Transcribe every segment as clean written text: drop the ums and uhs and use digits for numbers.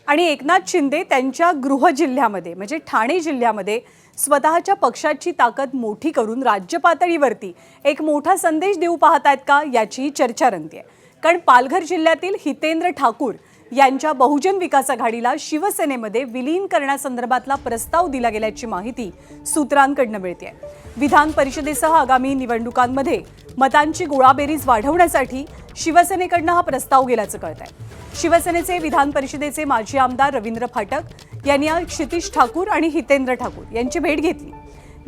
आणि एकनाथ शिंदे त्यांच्या गृह जिल्ह्यामध्ये म्हणजे ठाणे जिल्ह्यामध्ये स्वतःच्या पक्षाची ताकद मोठी करून राज्य पातळीवरती एक मोठा संदेश देऊ पाहतायत का याची चर्चा रंगतेय। कारण पालघर जिल्ह्यातील हितेंद्र ठाकूर यांच्या बहुजन विकास आघाडीला शिवसेनेमध्ये विलीन करण्यासंदर्भातला प्रस्ताव दिला गेल्याची माहिती सूत्रांकडून मिळते। विधान परिषदेसह आगामी निवडणुकांमध्ये मतांची गोळाबेरीज वाढवण्यासाठी शिवसेनेकडून हा प्रस्ताव गेल्याचं कळतंय। शिवसेनेचे विधान परिषदेचे माजी आमदार रवींद्र फाटक यांनी आज क्षितिज ठाकूर आणि हितेंद्र ठाकूर यांची भेट घेतली।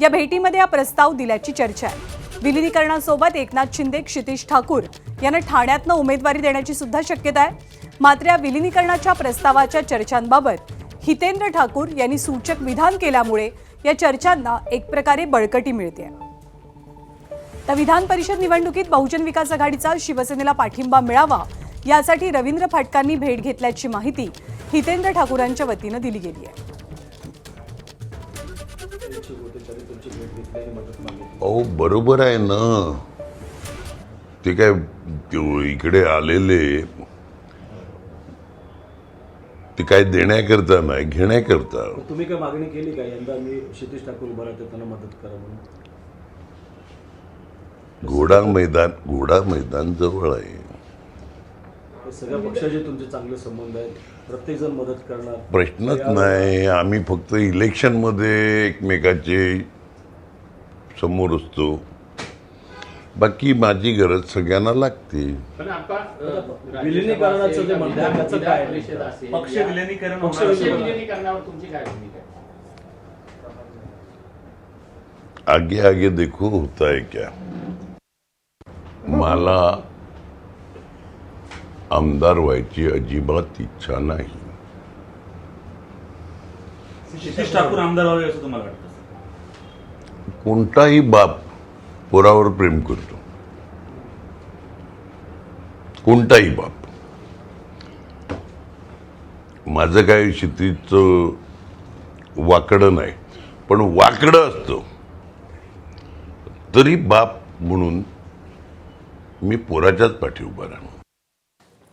या भेटीमध्ये हा प्रस्ताव दिल्याची चर्चा आहे। विलीनीकरणासोबत एकनाथ शिंदे क्षितिज ठाकूर यांना ठाण्यातनं उमेदवारी देण्याची सुद्धा शक्यता आहे। मात्र या विलीनीकरणाच्या प्रस्तावाच्या चर्चांबाबत हितेंद्र ठाकूर यांनी सूचक विधान केल्यामुळे या चर्चांना एक प्रकारे बळकटी मिळते। तर विधान परिषद निवडणुकीत बहुजन विकास आघाडीचा शिवसेनेला पाठिंबा मिळावा यासाठी रवींद्र फाटकांनी भेट घेतल्याची माहिती हितेंद्र ठाकूरांच्या वतीने दिली गेली आहे। अहो बरोबर आहे ना, ते काय इकडे आलेले ते काय देण्याकरता नाही घेण्याकरता। तुम्ही काय मागणी केली का यंदा मी क्षितिज ठाकूर उभा राहते त्यांना मदत करा म्हणून? घोडा मैदान जवळ आहे। सगळ्या पक्षाचे तुमचे चांगले संबंध आहेत, प्रत्येक जण मदत करणार, प्रश्नच नाही। आम्ही फक्त इलेक्शन मध्ये एकमेकाचे समोर असतो, बाकी माझी गरज सगळ्यांना लागते। विलीनीकरणाचं जे म्हणतात त्याचं काय? पक्ष विलीनीकरणावर तुमची काय भूमिका आहे? आगे आगे देखो होता है क्या। मला आमदार व्हायची अजिबात इच्छा नाही। क्षितिज ठाकूर आमदार व्हावे असं तुम्हाला वाटतं? कोणताही बाप पोरावर प्रेम करतो, कोणताही बाप। माझं काय क्षितिजचं वाकडं नाही, पण वाकडं असतं तरी बाप म्हणून मी पोराच्याच पाठी उभा राहणार।